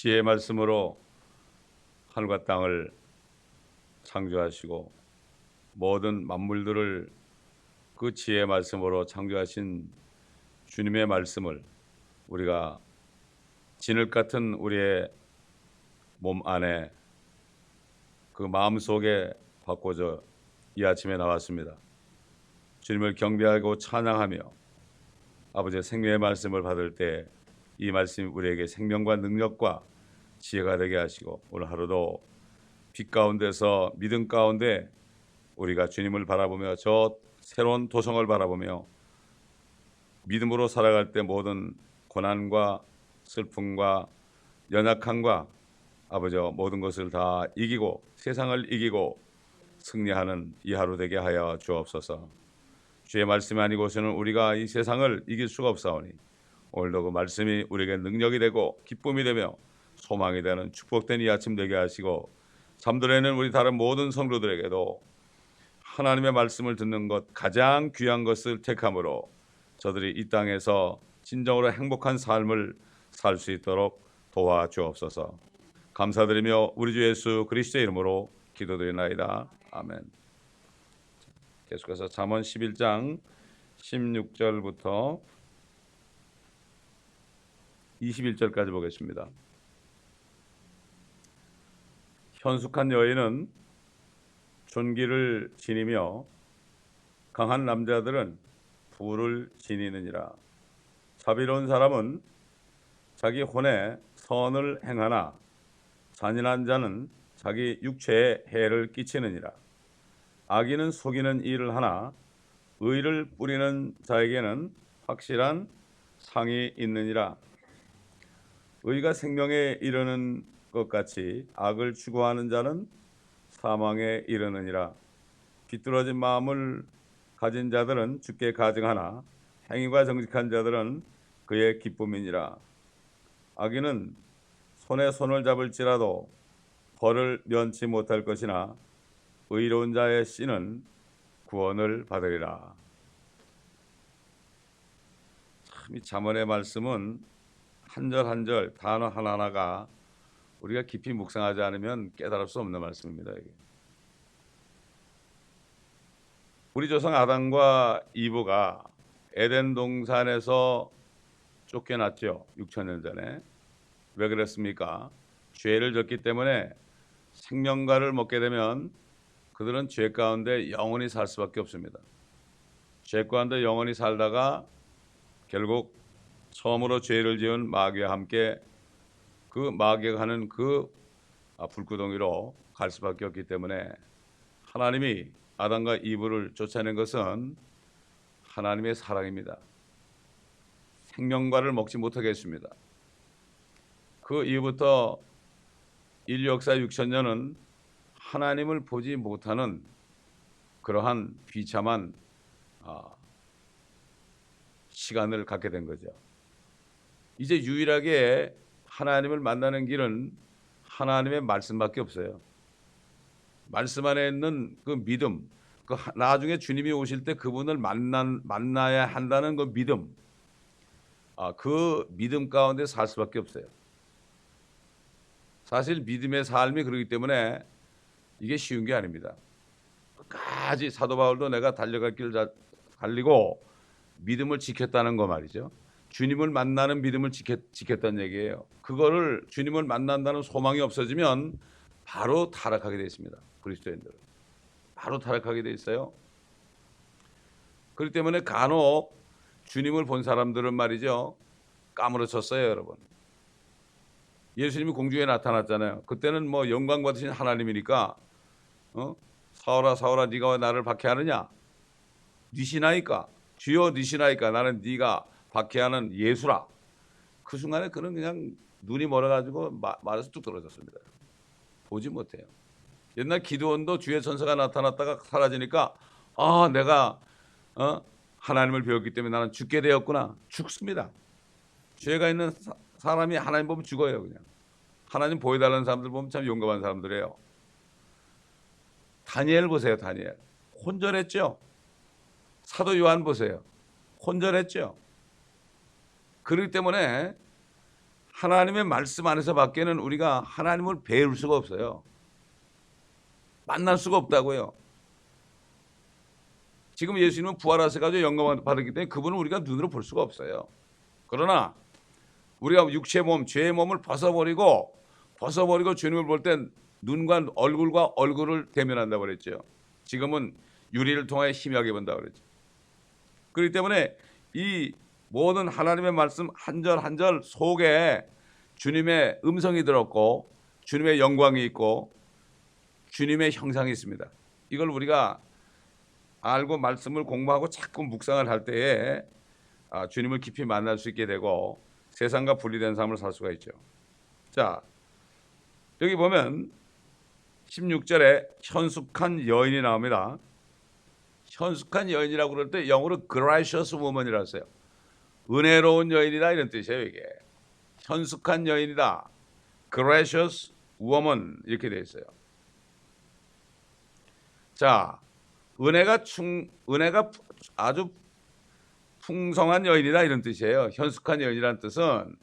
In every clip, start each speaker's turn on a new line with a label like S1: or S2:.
S1: 지혜의 말씀으로 하늘과 땅을 창조하시고 모든 만물들을 그 지혜의 말씀으로 창조하신 주님의 말씀을 우리가 진흙 같은 우리의 몸 안에 그 마음 속에 바꿔져 이 아침에 나왔습니다. 주님을 경배하고 찬양하며 아버지의 생명의 말씀을 받을 때 이 말씀이 우리에게 생명과 능력과 지혜가 되게 하시고 오늘 하루도 빛 가운데서 믿음 가운데 우리가 주님을 바라보며 저 새로운 도성을 바라보며 믿음으로 살아갈 때 모든 고난과 슬픔과 연약함과 아버지 모든 것을 다 이기고 세상을 이기고 승리하는 이 하루 되게 하여 주옵소서. 주의 말씀이 아니고서는 우리가 이 세상을 이길 수가 없사오니 오늘도 그 말씀이 우리에게 능력이 되고 기쁨이 되며 소망이 되는 축복된 이 아침 되게 하시고 잠들에는 우리 다른 모든 성도들에게도 하나님의 말씀을 듣는 것 가장 귀한 것을 택함으로 저들이 이 땅에서 진정으로 행복한 삶을 살 수 있도록 도와주옵소서. 감사드리며 우리 주 예수 그리스도의 이름으로 기도드리나이다. 아멘. 계속해서 잠언 11장 16절부터 21절까지 보겠습니다. 현숙한 여인은 존귀를 지니며 강한 남자들은 부를 지니느니라. 자비로운 사람은 자기 혼에 선을 행하나 잔인한 자는 자기 육체에 해를 끼치느니라. 악인은 속이는 일을 하나 의를 뿌리는 자에게는 확실한 상이 있느니라. 의가 생명에 이르는 것 같이 악을 추구하는 자는 사망에 이르느니라. 비뚤어진 마음을 가진 자들은 주께 가증하나 행위가 정직한 자들은 그의 기쁨이니라. 악인은 손에 손을 잡을지라도 벌을 면치 못할 것이나 의로운 자의 씨는 구원을 받으리라. 참 이 잠언의 말씀은 한 절 한 절 단어 하나하나가 우리가 깊이 묵상하지 않으면 깨달을 수 없는 말씀입니다. 이게. 우리 조상 아담과 이브가 에덴 동산에서 쫓겨났죠. 6천년 전에. 왜 그랬습니까? 죄를 졌기 때문에 생명과를 먹게 되면 그들은 죄 가운데 영원히 살 수밖에 없습니다. 죄 가운데 영원히 살다가 결국 처음으로 죄를 지은 마귀와 함께 그 마귀가 가는 그 불구덩이로 갈 수밖에 없기 때문에 하나님이 아담과 이브를 쫓아낸 것은 하나님의 사랑입니다. 생명과를 먹지 못하게 했습니다. 그 이후부터 인류 역사 6천년은 하나님을 보지 못하는 그러한 비참한 시간을 갖게 된 거죠. 이제 유일하게 하나님을 만나는 길은 하나님의 말씀밖에 없어요. 말씀 안에 있는 그 믿음, 그 나중에 주님이 오실 때 그분을 만나야 한다는 그 믿음, 그 믿음 가운데 살 수밖에 없어요. 사실 믿음의 삶이 그러기 때문에 이게 쉬운 게 아닙니다. 끝까지 사도 바울도 내가 달려갈 길을 달리고 믿음을 지켰다는 거 말이죠. 주님을 만나는 믿음을 지켰다는 얘기예요. 그거를 주님을 만난다는 소망이 없어지면 바로 타락하게 되어 있습니다. 그리스도인들은 바로 타락하게 되어 있어요. 그렇기 때문에 간혹 주님을 본 사람들은 말이죠, 까무러쳤어요. 여러분, 예수님이 공중에 나타났잖아요. 그때는 뭐 영광 받으신 하나님이니까 사울아 사울아 네가 왜 나를 박해하느냐, 니시나이까, 주여 니시나이까, 나는 네가 박해하는 예수라. 그 순간에 그는 그냥 눈이 멀어가지고 말에서 뚝 떨어졌습니다. 보지 못해요. 옛날 기드온도 주의 천사가 나타났다가 사라지니까 내가 하나님을 배웠기 때문에 나는 죽게 되었구나. 죽습니다. 죄가 있는 사람이 하나님 보면 죽어요. 그냥 하나님 보여달라는 사람들 보면 참 용감한 사람들이에요. 다니엘 보세요. 다니엘 혼절했죠. 사도 요한 보세요. 혼절했죠. 그렇기 때문에 하나님의 말씀 안에서 밖에는 우리가 하나님을 배울 수가 없어요. 만날 수가 없다고요. 지금 예수님은 부활하셔가지고 영광 받았기 때문에 그분은 우리가 눈으로 볼 수가 없어요. 그러나 우리가 육체의 몸, 죄의 몸을 벗어버리고 주님을 볼 땐 눈과 얼굴과 얼굴을 대면한다고 그랬죠. 지금은 유리를 통해 희미하게 본다고 그랬죠. 그렇기 때문에 이 모든 하나님의 말씀 한 절 한 절 속에 주님의 음성이 들었고 주님의 영광이 있고 주님의 형상이 있습니다. 이걸 우리가 알고 말씀을 공부하고 자꾸 묵상을 할 때에 주님을 깊이 만날 수 있게 되고 세상과 분리된 삶을 살 수가 있죠. 자, 여기 보면 16절에 현숙한 여인이 나옵니다. 현숙한 여인이라고 그럴 때 영어로 gracious woman이라고 써요. 은혜로운 여인이다 이런 뜻이에요. 이게 현숙한 여인이다, gracious woman 이렇게 되어 있어요. 자, 은혜가 아주 풍성한 여인이다 이런 뜻이에요. 현숙한 여인이라는 뜻은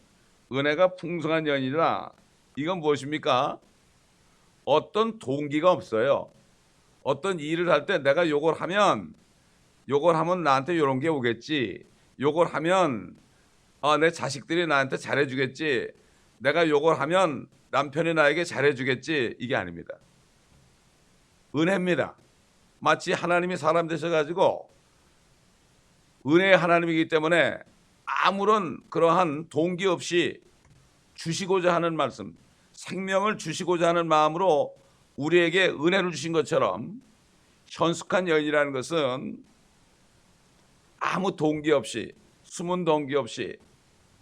S1: 은혜가 풍성한 여인이라. 이건 무엇입니까? 어떤 동기가 없어요. 어떤 일을 할 때 내가 요걸 하면 나한테 이런 게 오겠지. 요걸 하면 내 자식들이 나한테 잘해주겠지. 내가 요걸 하면 남편이 나에게 잘해주겠지. 이게 아닙니다. 은혜입니다. 마치 하나님이 사람 되셔가지고 은혜의 하나님이기 때문에 아무런 그러한 동기 없이 주시고자 하는 말씀, 생명을 주시고자 하는 마음으로 우리에게 은혜를 주신 것처럼 현숙한 여인이라는 것은 아무 동기 없이, 숨은 동기 없이,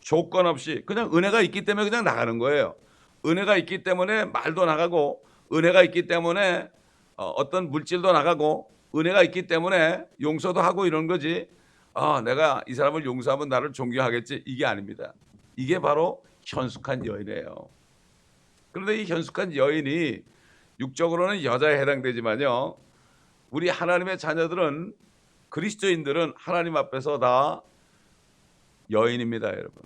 S1: 조건 없이 그냥 은혜가 있기 때문에 그냥 나가는 거예요. 은혜가 있기 때문에 말도 나가고, 은혜가 있기 때문에 어떤 물질도 나가고, 은혜가 있기 때문에 용서도 하고 이런 거지. 내가 이 사람을 용서하면 나를 존경하겠지. 이게 아닙니다. 이게 바로 현숙한 여인이에요. 그런데 이 현숙한 여인이 육적으로는 여자에 해당되지만요, 우리 하나님의 자녀들은, 그리스도인들은 하나님 앞에서 다 여인입니다. 여러분,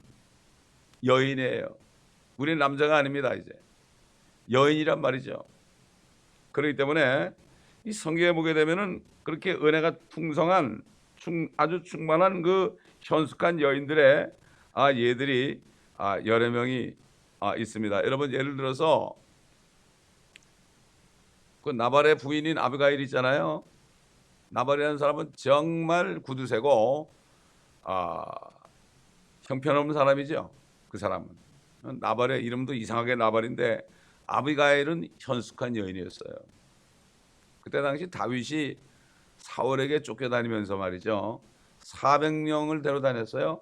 S1: 여인이에요. 우리는 남자가 아닙니다. 이제 여인이란 말이죠. 그렇기 때문에 이 성경에 보게 되면은 그렇게 은혜가 풍성한 아주 충만한 그 현숙한 여인들의 얘들이 여러 명이 있습니다. 여러분, 예를 들어서 그 나발의 부인인 아비가일 있잖아요. 나발이라는 사람은 정말 구두쇠고 형편없는 사람이죠. 그 사람은 나발의 이름도 이상하게 나발인데 아비가일은 현숙한 여인이었어요. 그때 당시 다윗이 사울에게 쫓겨다니면서 말이죠, 400명을 데려다녔어요.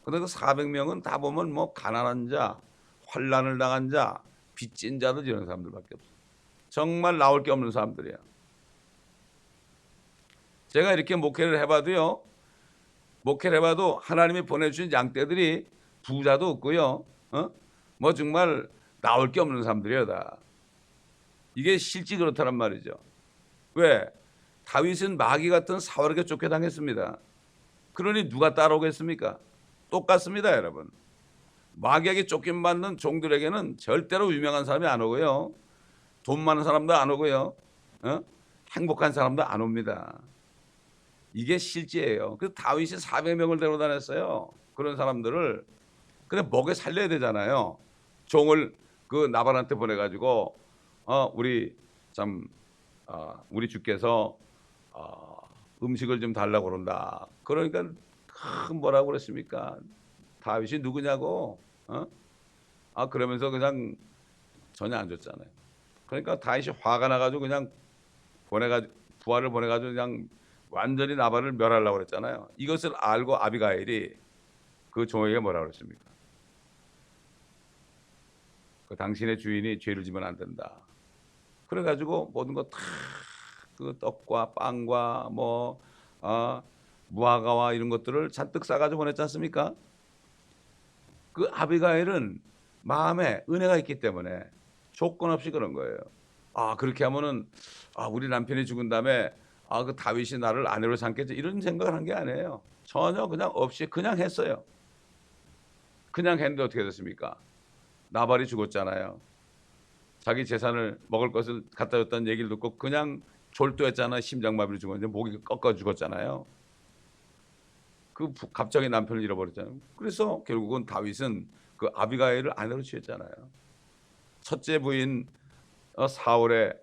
S1: 근데 그 400명은 다 보면 뭐 가난한 자, 환난을 당한 자, 빚진 자들 이런 사람들밖에 없어요. 정말 나올 게 없는 사람들이야. 제가 이렇게 목회를 해봐도 하나님이 보내주신 양떼들이 부자도 없고요, 뭐 정말 나올 게 없는 사람들이에요 다. 이게 실제 그렇다는 말이죠. 왜? 다윗은 마귀 같은 사울에게 쫓겨당했습니다. 그러니 누가 따라오겠습니까? 똑같습니다, 여러분. 마귀에게 쫓김받는 종들에게는 절대로 유명한 사람이 안 오고요, 돈 많은 사람도 안 오고요, 행복한 사람도 안 옵니다. 이게 실제예요. 그래서 다윗이 400명을 데려다녔어요. 그런 사람들을. 근데 먹여 살려야 되잖아요. 종을 그 나발한테 보내가지고 우리 주께서 음식을 좀 달라고 그런다. 그러니까 뭐라고 그랬습니까? 다윗이 누구냐고. 그러면서 그냥 전혀 안 줬잖아요. 그러니까 다윗이 화가 나가지고 그냥 부하를 보내가지고 그냥 완전히 나발을 멸하려고 그랬잖아요. 이것을 알고 아비가일이 그 종에게 뭐라고 그랬습니까? 그 당신의 주인이 죄를 지면 안 된다. 그래가지고 모든 거 다 그 떡과 빵과 무화과와 이런 것들을 잔뜩 싸가지고 보냈지 않습니까? 그 아비가일은 마음에 은혜가 있기 때문에 조건 없이 그런 거예요. 그렇게 하면은 우리 남편이 죽은 다음에 그 다윗이 나를 아내로 삼겠지, 이런 생각을 한 게 아니에요. 전혀 그냥 없이 그냥 했어요. 그냥 했는데 어떻게 됐습니까? 나발이 죽었잖아요. 자기 재산을 먹을 것을 갖다 줬다는 얘기를 듣고 그냥 졸도했잖아요. 심장마비로 죽었는데 목이 꺾어 죽었잖아요. 갑자기 남편을 잃어버렸잖아요. 그래서 결국은 다윗은 그 아비가일을 아내로 취했잖아요. 첫째 부인 사울의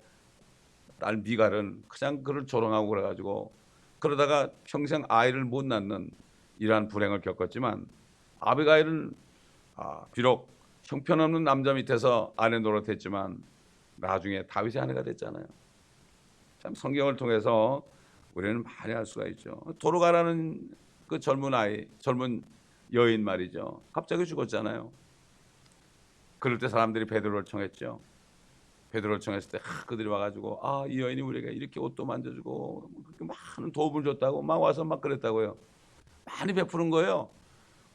S1: 딸 미갈은 그냥 그를 조롱하고 그래가지고 그러다가 평생 아이를 못 낳는 이러한 불행을 겪었지만 아비가일은 비록 형편없는 남자 밑에서 아내 노릇했지만 나중에 다윗의 아내가 됐잖아요. 참 성경을 통해서 우리는 많이 알 수가 있죠. 도로가라는 그 젊은 여인 말이죠. 갑자기 죽었잖아요. 그럴 때 사람들이 베드로를 청했죠. 베드로를 청했을 때 그들이 와가지고 이 여인이 우리에게 이렇게 옷도 만져주고 그렇게 많은 도움을 줬다고 막 와서 막 그랬다고요. 많이 베푸는 거예요.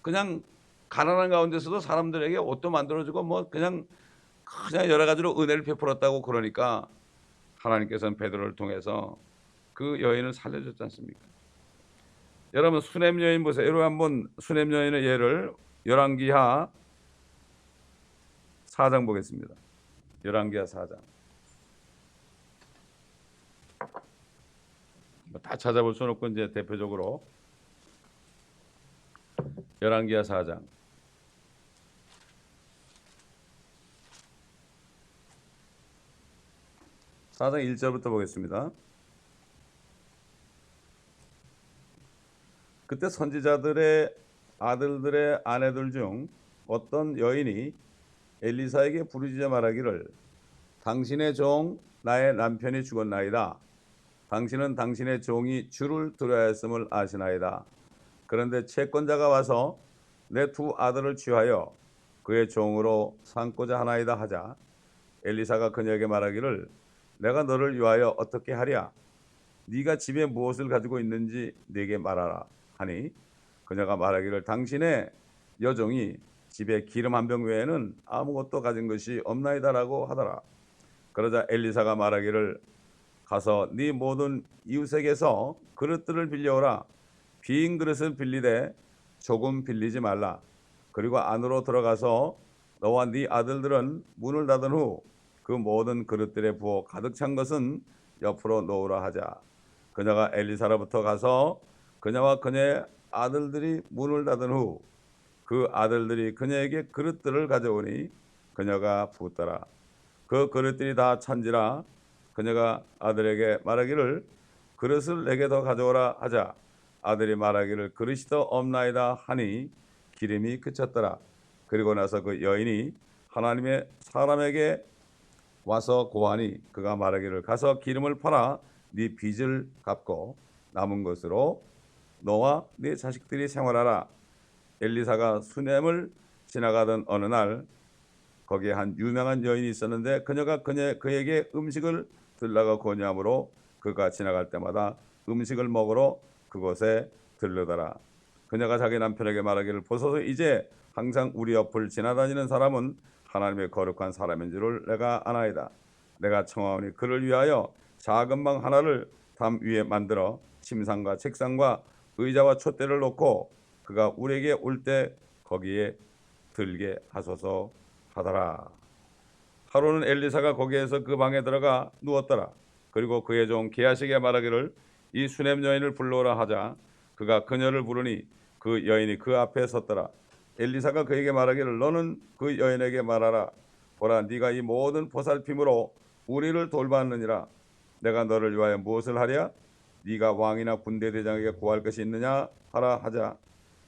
S1: 그냥 가난한 가운데서도 사람들에게 옷도 만들어주고 뭐 그냥 여러 가지로 은혜를 베풀었다고 그러니까 하나님께서는 베드로를 통해서 그 여인을 살려줬지 않습니까? 여러분 수냄 여인 보세요. 여러분 한번 수냄 여인의 예를 열왕기하 4장 보겠습니다. 열왕기하 4장. 다 찾아볼 수는 없고 이제 대표적으로 열왕기하 4장. 4장 1절부터 보겠습니다. 그때 선지자들의 아들들의 아내들 중 어떤 여인이 엘리사에게 부르짖어 말하기를 당신의 종 나의 남편이 죽었나이다. 당신은 당신의 종이 주를 들어야 했음을 아시나이다. 그런데 채권자가 와서 내 두 아들을 취하여 그의 종으로 삼고자 하나이다 하자 엘리사가 그녀에게 말하기를 내가 너를 위하여 어떻게 하랴? 네가 집에 무엇을 가지고 있는지 네게 말하라 하니 그녀가 말하기를 당신의 여종이 집에 기름 한 병 외에는 아무것도 가진 것이 없나이다라고 하더라. 그러자 엘리사가 말하기를 가서 네 모든 이웃에게서 그릇들을 빌려오라. 빈 그릇을 빌리되 조금 빌리지 말라. 그리고 안으로 들어가서 너와 네 아들들은 문을 닫은 후 그 모든 그릇들에 부어 가득 찬 것은 옆으로 놓으라 하자. 그녀가 엘리사로부터 가서 그녀와 그녀의 아들들이 문을 닫은 후 그 아들들이 그녀에게 그릇들을 가져오니 그녀가 붓더라. 그 그릇들이 다 찬지라. 그녀가 아들에게 말하기를 그릇을 내게 더 가져오라 하자 아들이 말하기를 그릇이 더 없나이다 하니 기름이 그쳤더라. 그리고 나서 그 여인이 하나님의 사람에게 와서 고하니 그가 말하기를 가서 기름을 팔아 네 빚을 갚고 남은 것으로 너와 네 자식들이 생활하라. 엘리사가 수넴을 지나가던 어느 날 거기에 한 유명한 여인이 있었는데 그녀가 그에게 음식을 들라고 권유하므로 그가 지나갈 때마다 음식을 먹으러 그곳에 들르더라. 그녀가 자기 남편에게 말하기를 보소서 이제 항상 우리 옆을 지나다니는 사람은 하나님의 거룩한 사람인 줄을 내가 아나이다. 내가 청하오니 그를 위하여 작은 방 하나를 담 위에 만들어 침상과 책상과 의자와 촛대를 놓고 그가 우리에게 올 때 거기에 들게 하소서 하더라. 하루는 엘리사가 거기에서 그 방에 들어가 누웠더라. 그리고 그의 종 게하시게 말하기를 이 수냄 여인을 불러오라 하자 그가 그녀를 부르니 그 여인이 그 앞에 섰더라. 엘리사가 그에게 말하기를 너는 그 여인에게 말하라. 보라 네가 이 모든 보살핌으로 우리를 돌봤느니라. 내가 너를 위하여 무엇을 하랴? 네가 왕이나 군대 대장에게 구할 것이 있느냐 하라 하자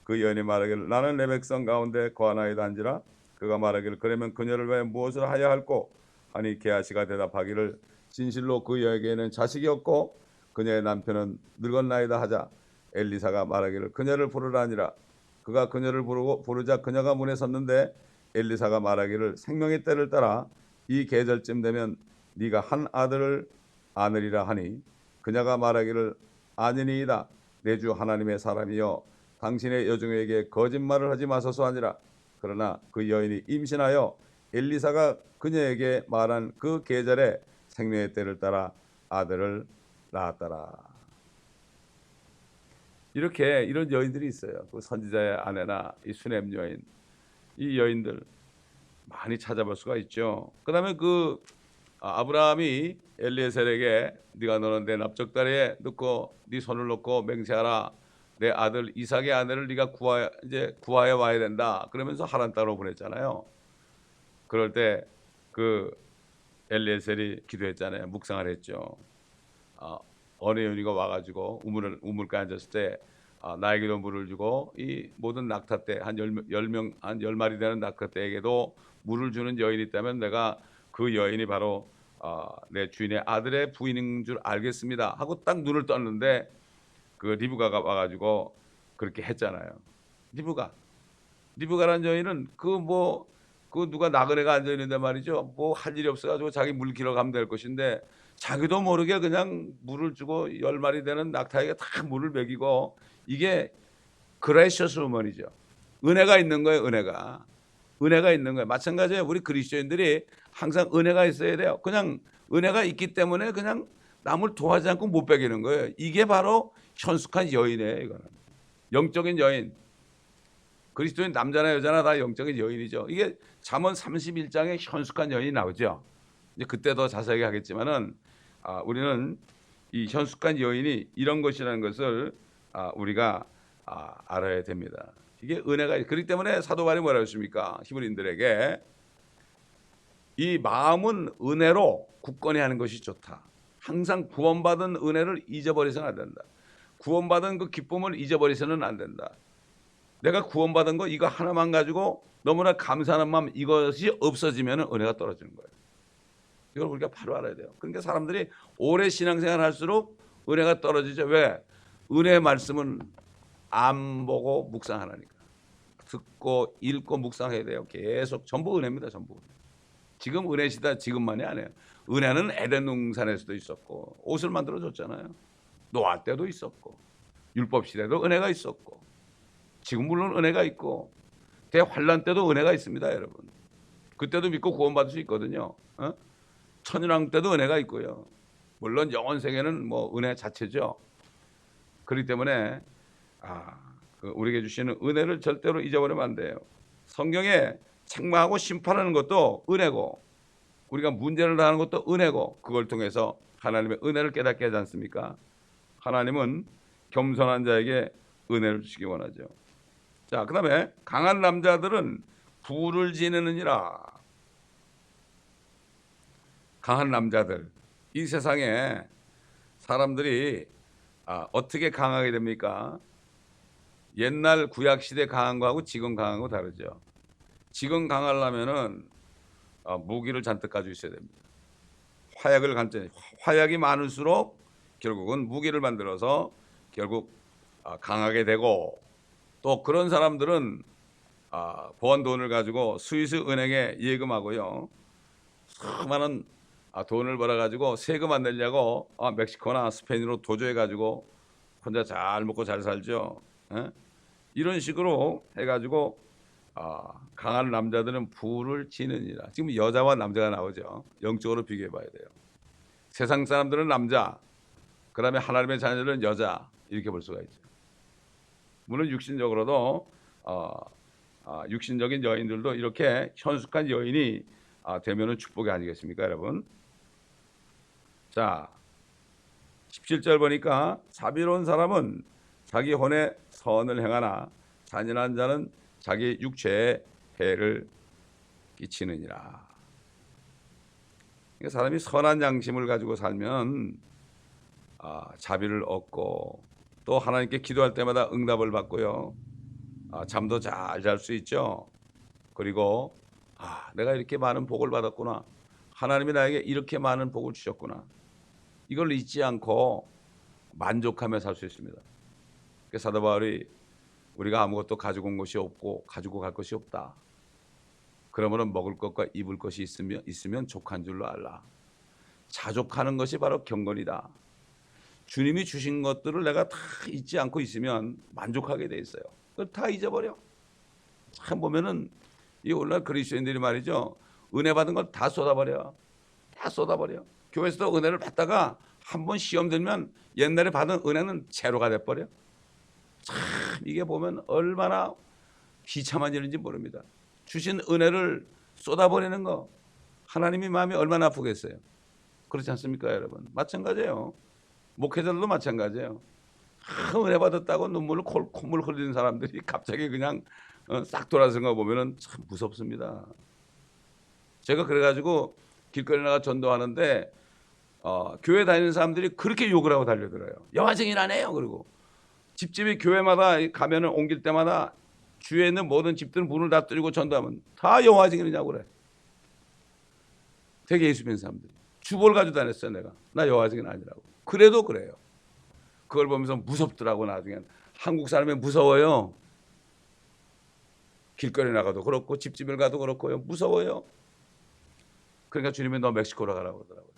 S1: 그 여인이 말하기를 나는 내 백성 가운데 거하나이다 한지라. 그가 말하기를 그러면 그녀를 위하여 무엇을 하야 할꼬 하니 게하시가 대답하기를 진실로 그 여에게는 자식이 없고 그녀의 남편은 늙었나이다 하자 엘리사가 말하기를 그녀를 부르라니라. 그가 그녀를 부르자 그녀가 문에 섰는데 엘리사가 말하기를 생명의 때를 따라 이 계절쯤 되면 네가 한 아들을 안으리라 하니 그녀가 말하기를 아니니이다. 내 주 하나님의 사람이여 당신의 여종에게 거짓말을 하지 마소서 하니라. 그러나 그 여인이 임신하여 엘리사가 그녀에게 말한 그 계절에 생명의 때를 따라 아들을 낳았더라. 이런 여인들이 있어요. 그 선지자의 아내나 이 수냄 여인. 이 여인들 많이 찾아볼 수가 있죠. 그다음에 아브라함이 엘리에셀에게 네가 너는 내 납작다리에 넣고 네 손을 넣고 맹세하라. 내 아들 이삭의 아내를 네가 구하여 와야 된다. 그러면서 하란 땅으로 보냈잖아요. 그럴 때 그 엘리에셀이 기도했잖아요. 묵상을 했죠. 어느 여인이가 와가지고 우물가에 앉았을 때 나에게도 물을 주고 이 모든 낙타떼 한 10명 한 10마리 되는 낙타떼에게도 물을 주는 여인이 있다면 내가 그 여인이 바로 내 주인의 아들의 부인인 줄 알겠습니다 하고 딱 눈을 떴는데 그 리브가가 와가지고 그렇게 했잖아요. 리브가라는 여인은 그 누가 나그네가 앉아 있는데 말이죠. 뭐 할 일이 없어가지고 자기 물 길어 가면 될 것인데 자기도 모르게 그냥 물을 주고 10마리 되는 낙타에게 다 물을 먹이고 이게 그레이셔스 우먼이죠. 은혜가 있는 거예요. 은혜가 있는 거예요. 마찬가지예요. 우리 그리스도인들이 항상 은혜가 있어야 돼요. 그냥 은혜가 있기 때문에 그냥 남을 도와주지 않고 못 베기는 거예요. 이게 바로 현숙한 여인이에요. 이거는 영적인 여인. 그리스도인 남자나 여자나 다 영적인 여인이죠. 이게 잠언 31장에 현숙한 여인이 나오죠. 이제 그때 더 자세하게 하겠지만은 우리는 이 현숙한 여인이 이런 것이라는 것을 우리가 알아야 됩니다. 이게 은혜가 그렇기 때문에 사도 바울이 뭐라고 했습니까? 히브리인들에게 이 마음은 은혜로 굳건히 하는 것이 좋다. 항상 구원받은 은혜를 잊어버리서는 안 된다. 구원받은 그 기쁨을 잊어버리서는 안 된다. 내가 구원받은 거 이거 하나만 가지고 너무나 감사하는 마음 이것이 없어지면 은혜가 떨어지는 거예요. 이걸 우리가 바로 알아야 돼요. 그러니까 사람들이 오래 신앙생활 할수록 은혜가 떨어지죠. 왜? 은혜의 말씀은 안 보고 묵상하라니까. 듣고 읽고 묵상해야 돼요. 계속 전부 은혜입니다. 전부. 지금 은혜 시다 지금만이 아니에요. 은혜는 에덴 동산에서도 있었고 옷을 만들어 줬잖아요. 노아 때도 있었고 율법 시대도 은혜가 있었고 지금 물론 은혜가 있고 대환란 때도 은혜가 있습니다. 여러분. 그때도 믿고 구원받을 수 있거든요. 천연왕 때도 은혜가 있고요. 물론 영원 세계는 뭐 은혜 자체죠. 그렇기 때문에 우리에게 주시는 은혜를 절대로 잊어버리면 안 돼요. 성경에 책망하고 심판하는 것도 은혜고 우리가 문제를 당하는 것도 은혜고 그걸 통해서 하나님의 은혜를 깨닫게 하지 않습니까? 하나님은 겸손한 자에게 은혜를 주시기 원하죠. 자, 그다음에 강한 남자들은 부를 지르느니라. 강한 남자들. 이 세상에 사람들이 어떻게 강하게 됩니까? 옛날 구약 시대 강한 거하고 지금 강한 거 다르죠. 지금 강하려면은 무기를 잔뜩 가지고 있어야 됩니다. 화약이 많을수록 결국은 무기를 만들어서 결국 강하게 되고 또 그런 사람들은 번 돈을 가지고 스위스 은행에 예금하고요. 수많은 돈을 벌어가지고 세금 안 내려고 멕시코나 스페인으로 도주해가지고 혼자 잘 먹고 잘 살죠. 이런 식으로 해가지고 강한 남자들은 부를 지느니라. 지금 여자와 남자가 나오죠. 영적으로 비교해 봐야 돼요. 세상 사람들은 남자, 그 다음에 하나님의 자녀들은 여자 이렇게 볼 수가 있죠. 물론 육신적으로도 육신적인 여인들도 이렇게 현숙한 여인이 되면은 축복이 아니겠습니까, 여러분? 자, 17절 보니까 자비로운 사람은 자기 혼에 선을 행하나 잔인한 자는 자기 육체에 해를 끼치느니라. 그러니까 사람이 선한 양심을 가지고 살면 자비를 얻고 또 하나님께 기도할 때마다 응답을 받고요. 잠도 잘 잘 수 있죠. 그리고 내가 이렇게 많은 복을 받았구나. 하나님이 나에게 이렇게 많은 복을 주셨구나. 이걸 잊지 않고 만족하며 살 수 있습니다. 사도 바울이 우리가 아무것도 가지고 온 것이 없고 가지고 갈 것이 없다. 그러므로 먹을 것과 입을 것이 있으면 족한 줄로 알라. 자족하는 것이 바로 경건이다. 주님이 주신 것들을 내가 다 잊지 않고 있으면 만족하게 돼 있어요. 그걸 다 잊어버려. 참 보면은 이 오늘날 그리스도인들이 말이죠. 은혜 받은 걸 다 쏟아버려. 다 쏟아버려. 교회에서도 은혜를 받다가 한번 시험 들면 옛날에 받은 은혜는 제로가 돼버려. 참 이게 보면 얼마나 비참한 일인지 모릅니다. 주신 은혜를 쏟아버리는 거, 하나님이 마음이 얼마나 아프겠어요. 그렇지 않습니까, 여러분? 마찬가지예요. 목회자들도 마찬가지예요. 은혜 받았다고 눈물을 콧물 흘리는 사람들이 갑자기 그냥 싹 돌아서는 거 보면은 참 무섭습니다. 제가 그래가지고 길거리 나가 전도하는데 교회 다니는 사람들이 그렇게 욕을 하고 달려들어요. 여화증이라네요. 그리고 집집이 교회마다 가면은 옮길 때마다 주위에 있는 모든 집들은 문을 다 뚫고 전도하면 다 여화증이냐고 그래. 되게 예수 믿는 사람들이. 주보를 가지고 다녔어요. 내가. 나 여화증은 아니라고. 그래도 그래요. 그걸 보면서 무섭더라고. 나중에 한국 사람이 무서워요. 길거리 나가도 그렇고 집집을 가도 그렇고요. 무서워요. 그러니까 주님이 너 멕시코로 가라고 그러더라고요.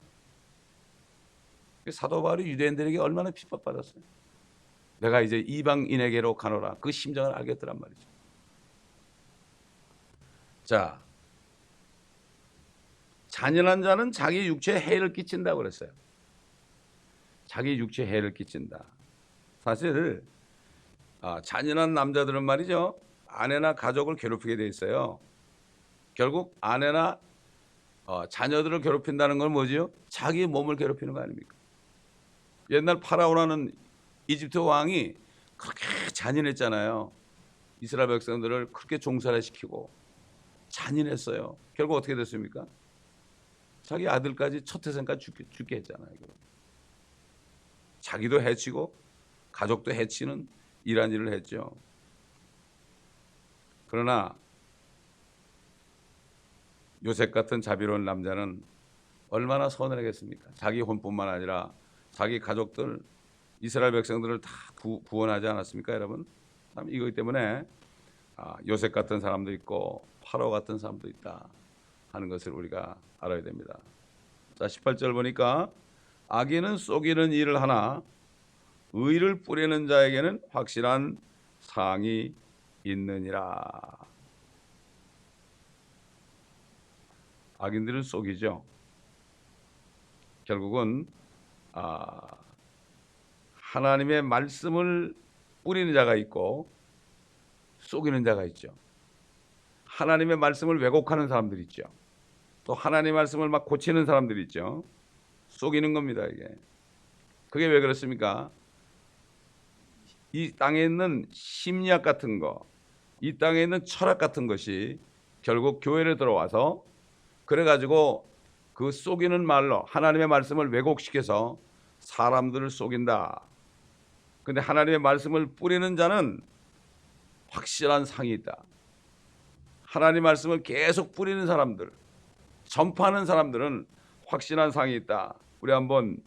S1: 사도 바울이 유대인들에게 얼마나 핍박받았어요. 내가 이제 이방인에게로 가노라. 그 심정을 알겠더란 말이죠. 자, 잔인한 자는 자기 육체에 해를 끼친다고 그랬어요. 자기 육체에 해를 끼친다. 사실 잔인한 남자들은 말이죠. 아내나 가족을 괴롭히게 돼 있어요. 결국 아내나 자녀들을 괴롭힌다는 건 뭐지요? 자기 몸을 괴롭히는 거 아닙니까? 옛날 파라오라는 이집트 왕이 그렇게 잔인했잖아요. 이스라엘 백성들을 그렇게 종살이시키고 잔인했어요. 결국 어떻게 됐습니까? 자기 아들까지 첫 태생까지 죽게 했잖아요. 자기도 해치고 가족도 해치는 이런 일을 했죠. 그러나 요셉 같은 자비로운 남자는 얼마나 선하겠습니까? 자기 혼뿐만 아니라 자기 가족들, 이스라엘 백성들을 다 구원하지 않았습니까, 여러분? 참 이것 때문에 요셉 같은 사람도 있고 파라오 같은 사람도 있다 하는 것을 우리가 알아야 됩니다. 자, 18절 보니까 악인은 속이는 일을 하나 의를 뿌리는 자에게는 확실한 상이 있느니라. 악인들은 속이죠. 결국은 하나님의 말씀을 뿌리는 자가 있고 속이는 자가 있죠. 하나님의 말씀을 왜곡하는 사람들이 있죠. 또 하나님의 말씀을 막 고치는 사람들이 있죠. 속이는 겁니다, 이게. 그게 왜 그렇습니까? 이 땅에 있는 심리학 같은 거, 이 땅에 있는 철학 같은 것이 결국 교회를 들어와서 그래가지고 그 속이는 말로 하나님의 말씀을 왜곡시켜서 사람들을 속인다. 근데 하나님의 말씀을 뿌리는 자는 확실한 상이 있다. 하나님의 말씀을 계속 뿌리는 사람들, 전파하는 사람들은 확실한 상이 있다. 우리 한번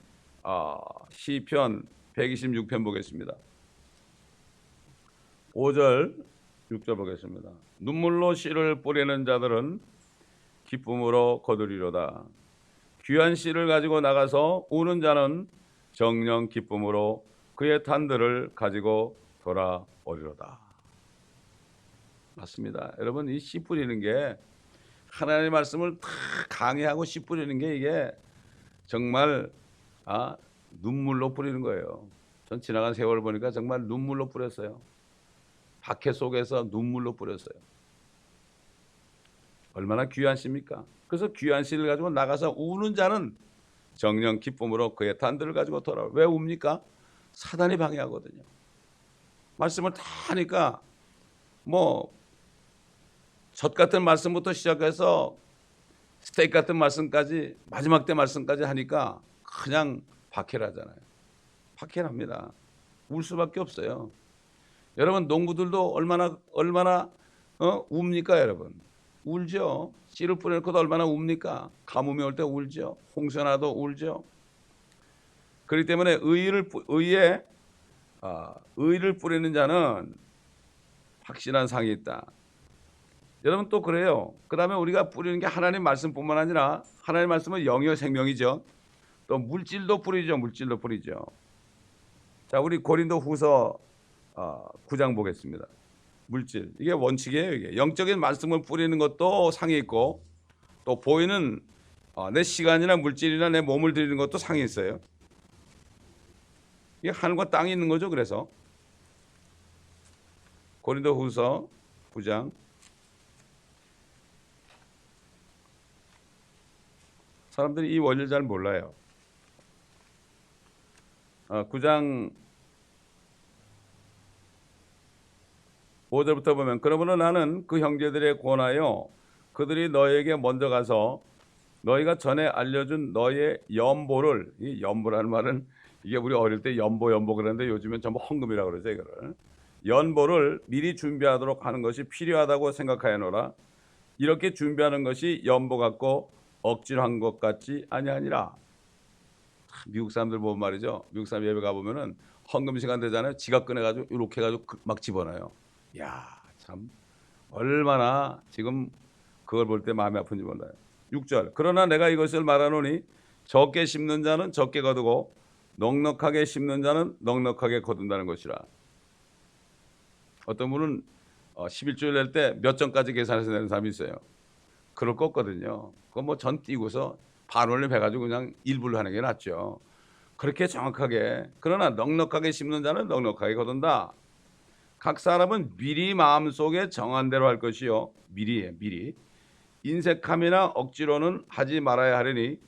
S1: 시편 126편 보겠습니다. 5절 6절 보겠습니다. 눈물로 씨를 뿌리는 자들은 기쁨으로 거두리로다. 귀한 씨를 가지고 나가서 우는 자는 정령 기쁨으로 그의 탄들을 가지고 돌아오리로다. 맞습니다. 여러분, 이 씨 뿌리는 게 하나님의 말씀을 다 강의하고 씨 뿌리는 게 이게 정말 눈물로 뿌리는 거예요. 전 지나간 세월을 보니까 정말 눈물로 뿌렸어요. 박해 속에서 눈물로 뿌렸어요. 얼마나 귀한 씨입니까? 그래서 귀한 씨를 가지고 나가서 우는 자는 정령 기쁨으로 그의 탄들을 가지고 돌아와. 왜 웁니까? 사단이 방해하거든요. 말씀을 다 하니까 젖 같은 말씀부터 시작해서 스테이크 같은 말씀까지 마지막 때 말씀까지 하니까 그냥 박해라잖아요. 박해랍니다. 울 수밖에 없어요. 여러분, 농부들도 얼마나 웁니까, 여러분? 울죠. 씨를 뿌려놓고도 얼마나 웁니까? 가뭄이 올 때 울죠. 홍수나도 울죠. 그렇기 때문에 의를 뿌리는 자는 확실한 상이 있다. 여러분, 또 그래요. 그 다음에 우리가 뿌리는 게 하나님 말씀뿐만 아니라 하나님 말씀은 영이요 생명이죠. 또 물질도 뿌리죠. 물질도 뿌리죠. 자, 우리 고린도후서 9장 보겠습니다. 물질, 이게 원칙이에요. 이게 영적인 말씀을 뿌리는 것도 상이 있고 또 보이는 내 시간이나 물질이나 내 몸을 드리는 것도 상이 있어요. 이게 하늘과 땅이 있는 거죠. 그래서 고린도후서 9장 사람들이 이 원리를 잘 몰라요. 9장 5절부터 보면 그러므로 나는 그 형제들에 권하여 그들이 너에게 먼저 가서 너희가 전에 알려준 너의 연보를, 이 연보라는 말은 이게 우리 어릴 때 연보 그러는데 요즘엔 전부 헌금이라고 그러죠. 이거를 연보를 미리 준비하도록 하는 것이 필요하다고 생각하여노라. 이렇게 준비하는 것이 연보 같고 억지로 한 것 같지 아니하니라. 미국 사람들 보면 말이죠. 미국 사람 예배 가보면은 헌금 시간 되잖아요. 지갑 꺼내가지고 이렇게 해가지고 막 집어넣어요. 야, 참 얼마나 지금 그걸 볼 때 마음이 아픈지 몰라요. 6절 그러나 내가 이것을 말하노니 적게 심는 자는 적게 거두고 넉넉하게 심는 자는 넉넉하게 거둔다는 것이라. 어떤 분은 11조를 낼 때 몇 전까지 계산해서 내는 사람이 있어요. 그럴 거 없거든요. 그거 뭐 전 띄고서 반올림 해가지고 그냥 일부를 하는 게 낫죠. 그렇게 정확하게. 그러나 넉넉하게 심는 자는 넉넉하게 거둔다. 각 사람은 미리 마음속에 정한 대로 할 것이요. 미리. 인색함이나 억지로는 하지 말아야 하리니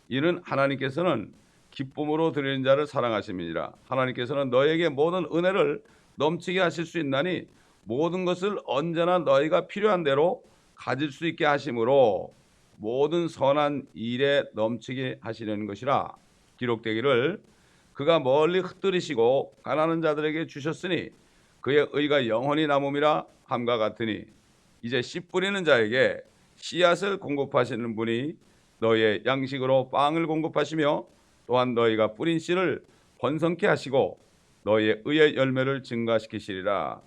S1: 이는 하나님께서는 기쁨으로 드리는 자를 사랑하심이니라. 하나님께서는 너에게 모든 은혜를 넘치게 하실 수 있나니 모든 것을 언제나 너희가 필요한 대로 가질 수 있게 하심으로 모든 선한 일에 넘치게 하시려는 것이라. 기록되기를 그가 멀리 흩뜨리시고 가난한 자들에게 주셨으니 그의 의가 영원히 남음이라 함과 같으니 이제 씨 뿌리는 자에게 씨앗을 공급하시는 분이 너희의 양식으로 빵을 공급하시며 또한 너희가 뿌린 씨를 번성케 하시고 너희의 의의 열매를 증가시키시리라.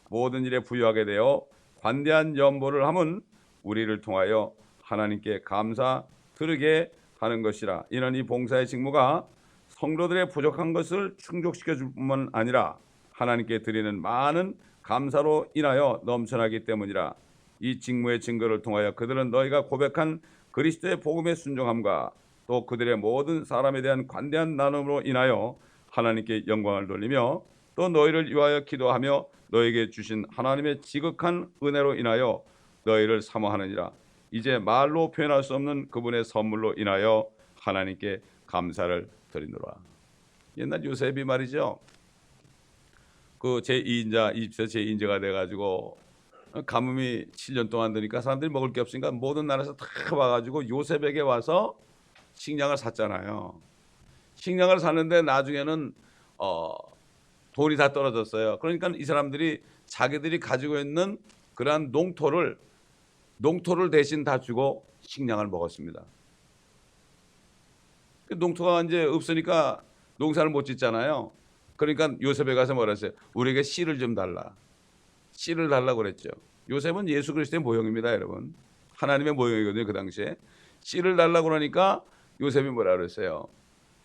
S1: 모든 일에 부유하게 되어 관대한 연보를 함은 우리를 통하여 하나님께 감사 드리게 하는 것이라. 이는 이 봉사의 직무가 성도들의 부족한 것을 충족시켜 줄 뿐만 아니라 하나님께 드리는 많은 감사로 인하여 넘쳐나기 때문이라. 이 직무의 증거를 통하여 그들은 너희가 고백한 그리스도의 복음의 순종함과 또 그들의 모든 사람에 대한 관대한 나눔으로 인하여 하나님께 영광을 돌리며 또 너희를 위하여 기도하며 너에게 주신 하나님의 지극한 은혜로 인하여 너희를 사모하느니라. 이제 말로 표현할 수 없는 그분의 선물로 인하여 하나님께 감사를 드리노라. 옛날 요셉이 말이죠. 그 제2인자 이집트에서 제2인자가 돼가지고 가뭄이 7년 동안 되니까 사람들이 먹을 게 없으니까 모든 나라에서 다 와가지고 요셉에게 와서 식량을 샀잖아요. 식량을 샀는데 나중에는 돈이 다 떨어졌어요. 그러니까 이 사람들이 자기들이 가지고 있는 그러한 농토를 대신 다 주고 식량을 먹었습니다. 그 농토가 이제 없으니까 농사를 못 짓잖아요. 그러니까 요셉에 가서 뭐라 했어요? 우리에게 씨를 좀 달라. 씨를 달라고 그랬죠. 요셉은 예수 그리스도의 모형입니다, 여러분. 하나님의 모형이거든요, 그 당시에. 씨를 달라고 그러니까 요셉이 뭐라 그랬어요?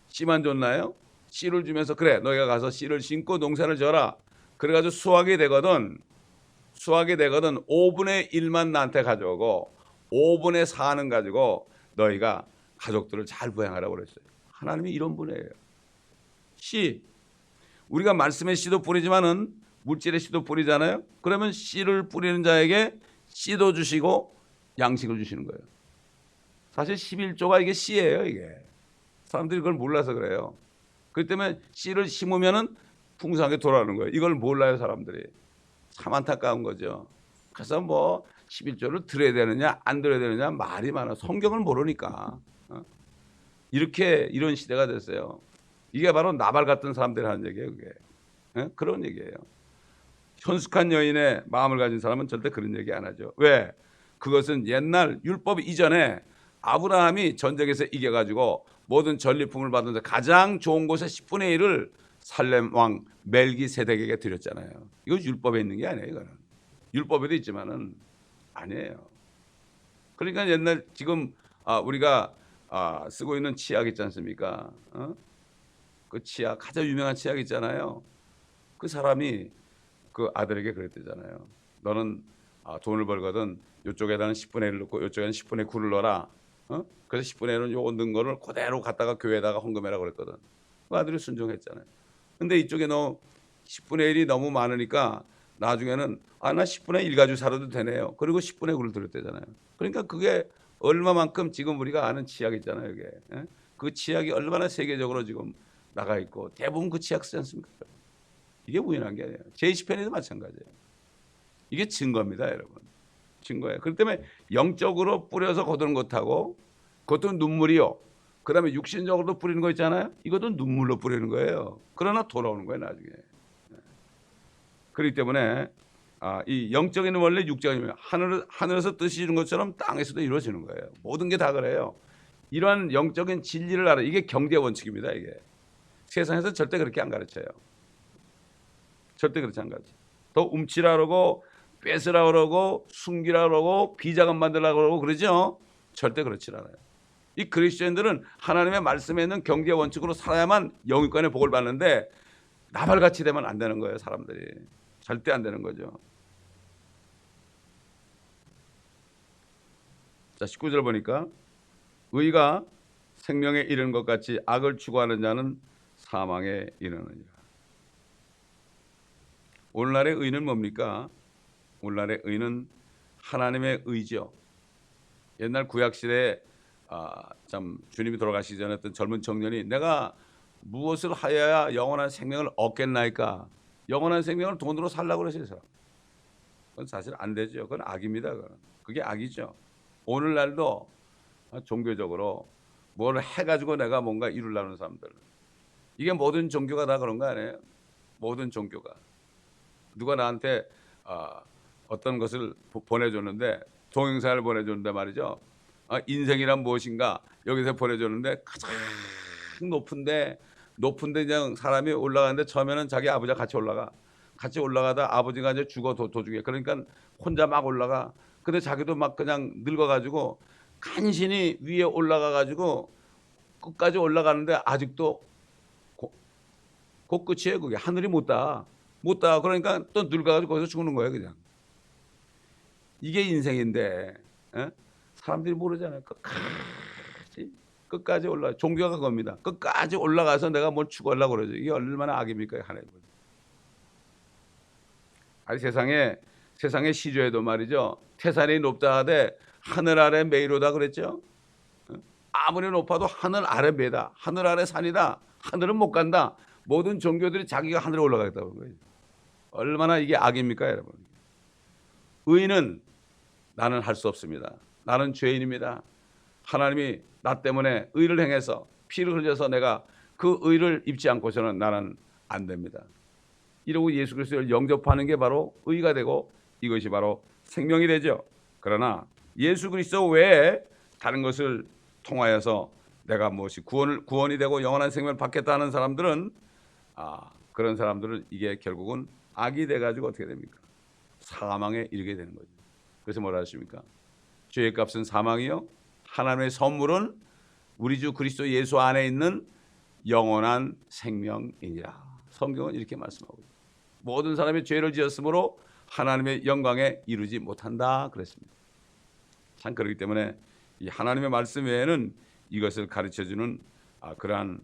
S1: 씨만 줬나요? 씨를 주면서 그래, 너희가 가서 씨를 심고 농사를 져라. 그래가지고 수확이 되거든 5분의 1만 나한테 가져오고 5분의 4는 가지고 너희가 가족들을 잘 부양하라고 그랬어요. 하나님이 이런 분이에요. 씨, 우리가 말씀의 씨도 뿌리지만은 물질의 씨도 뿌리잖아요. 그러면 씨를 뿌리는 자에게 씨도 주시고 양식을 주시는 거예요. 사실 11조가 이게 씨예요. 이게 사람들이 그걸 몰라서 그래요. 그렇기 때문에 씨를 심으면은 풍성하게 돌아오는 거예요. 이걸 몰라요, 사람들이. 참 안타까운 거죠. 그래서 뭐 11조를 드려야 되느냐 안 드려야 되느냐 말이 많아. 성경을 모르니까. 이런 시대가 됐어요. 이게 바로 나발 같은 사람들이 하는 얘기예요. 그게. 그런 얘기예요. 현숙한 여인의 마음을 가진 사람은 절대 그런 얘기 안 하죠. 왜? 그것은 옛날 율법 이전에 아브라함이 전쟁에서 이겨가지고 모든 전리품을 받으면서 가장 좋은 곳의 10분의 1을 살렘 왕 멜기세덱에게 드렸잖아요. 이거 율법에 있는 게 아니에요. 이거는 율법에도 있지만은 아니에요. 그러니까 옛날 지금 우리가 쓰고 있는 치약 있지 않습니까? 그 치약 가장 유명한 치약 있잖아요. 그 사람이 그 아들에게 그랬대잖아요. 너는 돈을 벌거든 이쪽에다는 10분의 1을 넣고 이쪽에는 10분의 9를 넣어라. 그래서 10분의 1은 요거 넣은 거를 그대로 갖다가 교회에다가 헌금해라 그랬거든. 그 아들이 순종했잖아요. 근데 이쪽에 너 10분의 1이 너무 많으니까 나중에는 나 10분의 1 가지고 살아도 되네요. 그리고 10분의 9를 드렸대잖아요. 그러니까 그게 얼마만큼 지금 우리가 아는 치약 있잖아요. 이게 그 치약이 얼마나 세계적으로 지금 나가 있고 대부분 그 치약 쓰지 않습니까? 이게 우연한 게 아니에요. 제이시펜에도 마찬가지예요. 이게 증거입니다, 여러분. 증거예요. 그렇기 때문에 영적으로 뿌려서 거두는 것하고 그것도 눈물이요. 그 다음에 육신적으로도 뿌리는 거 있잖아요. 이것도 눈물로 뿌리는 거예요. 그러나 돌아오는 거예요, 나중에. 그렇기 때문에 이 영적인 원래 육적인 하늘에서 뜻이 이루는 것처럼 땅에서도 이루어지는 거예요. 모든 게 다 그래요. 이러한 영적인 진리를 알아. 이게 경제 원칙입니다. 이게 세상에서 절대 그렇게 안 가르쳐요. 절대 그렇지 안 가르쳐. 더 움치라 그러고 뺏으라 그러고 숨기라 그러고 비자금 만들라 그러고 그러죠. 절대 그렇지 않아요. 이 그리스도인들은 하나님의 말씀에 있는 경제 원칙으로 살아야만 영육간의 복을 받는데 나발같이 되면 안 되는 거예요. 사람들이 절대 안 되는 거죠. 자, 19절 보니까 의가 생명에 이르는 것 같이 악을 추구하는 자는 사망에 이르느니라. 오늘날의 의는 뭡니까? 오늘날의 의는 하나님의 의죠. 옛날 구약시대에 참 주님이 돌아가시기 전에 어떤 젊은 청년이 내가 무엇을 하여야 영원한 생명을 얻겠나이까? 영원한 생명을 돈으로 살라고 그랬어요. 그건 사실 안 되죠. 그건 악입니다. 그게 악이죠. 오늘날도 종교적으로 뭘 해가지고 내가 뭔가 이루려는 사람들. 이게 모든 종교가 다 그런 거 아니에요? 모든 종교가. 누가 나한테 어떤 것을 보내줬는데 동영상을 보내줬는데 말이죠. 인생이란 무엇인가 여기서 보내줬는데 가장 높은데 그냥 사람이 올라가는데 처음에는 자기 아버지가 같이 올라가다 아버지가 이제 죽어 도중에 그러니까 혼자 막 올라가. 근데 자기도 막 그냥 늙어가지고 간신히 위에 올라가가지고 끝까지 올라가는데 아직도 그 끝이에요. 그게 하늘이 못 닿아. 그러니까 또 늙어가지고 거기서 죽는 거예요. 그냥. 이게 인생인데 사람들이 모르잖아요. 끝까지 올라. 종교가 그겁니다. 끝까지 올라가서 내가 뭘 추구하려고 그러죠. 이게 얼마나 악입니까? 하나님. 아니 세상의 시조에도 말이죠. 태산이 높다 하되 하늘 아래 매이로다 그랬죠. 아무리 높아도 하늘 아래 매다. 하늘 아래 산이다. 하늘은 못 간다. 모든 종교들이 자기가 하늘에 올라가겠다고 그런 거예요. 얼마나 이게 악입니까, 여러분? 의인은 나는 할 수 없습니다. 나는 죄인입니다. 하나님이 나 때문에 의를 행해서 피를 흘려서 내가 그 의를 입지 않고서는 나는 안 됩니다. 이러고 예수 그리스도를 영접하는 게 바로 의가 되고 이것이 바로 생명이 되죠. 그러나 예수 그리스도 외에 다른 것을 통하여서 내가 무엇이 구원이 되고 영원한 생명을 받겠다는 사람들은 그런 사람들은 이게 결국은 악이 돼가지고 어떻게 됩니까? 사망에 이르게 되는 거죠. 그래서 뭐라 하십니까? 죄의 값은 사망이요 하나님의 선물은 우리 주 그리스도 예수 안에 있는 영원한 생명이니라. 성경은 이렇게 말씀하고 있습니다. 모든 사람이 죄를 지었으므로 하나님의 영광에 이르지 못한다 그랬습니다. 참 그렇기 때문에 이 하나님의 말씀 외에는 이것을 가르쳐주는 그러한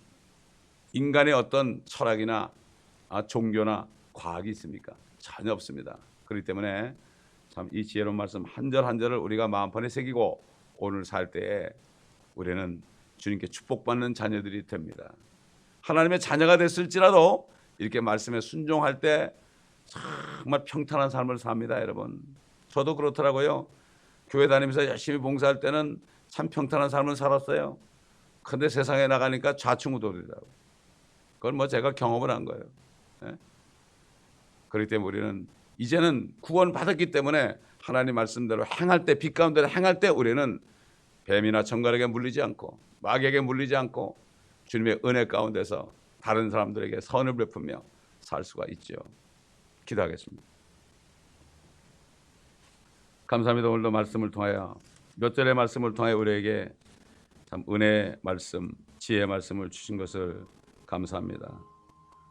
S1: 인간의 어떤 철학이나 종교나 과학이 있습니까? 전혀 없습니다. 그렇기 때문에 참 이 지혜로운 말씀 한 절 한 절을 우리가 마음판에 새기고 오늘 살 때에 우리는 주님께 축복받는 자녀들이 됩니다. 하나님의 자녀가 됐을지라도 이렇게 말씀에 순종할 때 정말 평탄한 삶을 삽니다, 여러분. 저도 그렇더라고요. 교회 다니면서 열심히 봉사할 때는 참 평탄한 삶을 살았어요. 근데 세상에 나가니까 좌충우돌이더라고요. 그건 뭐 제가 경험을 한 거예요. 그렇기 때문에 우리는 이제는 구원 받았기 때문에 하나님 말씀대로 행할 때, 빛 가운데 행할 때 우리는 뱀이나 청갈에게 물리지 않고 마귀에게 물리지 않고 주님의 은혜 가운데서 다른 사람들에게 선을 베푸며 살 수가 있죠. 기도하겠습니다. 감사합니다. 오늘도 말씀을 통하여 몇 절의 말씀을 통하여 우리에게 참 은혜의 말씀, 지혜의 말씀을 주신 것을 감사합니다.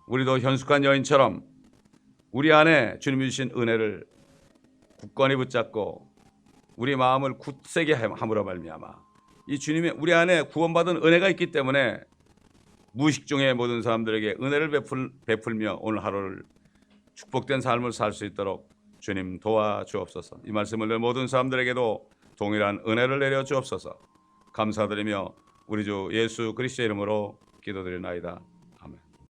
S1: 우리도 현숙한 여인처럼 우리 안에 주님이 주신 은혜를 굳건히 붙잡고 우리 마음을 굳세게 함으로 말미암아 이 주님의 우리 안에 구원받은 은혜가 있기 때문에 무식중의 모든 사람들에게 은혜를 베풀며 오늘 하루를 축복된 삶을 살 수 있도록 주님 도와주옵소서. 이 말씀을 모든 사람들에게도 동일한 은혜를 내려 주옵소서. 감사드리며 우리 주 예수 그리스도의 이름으로 기도드리나이다.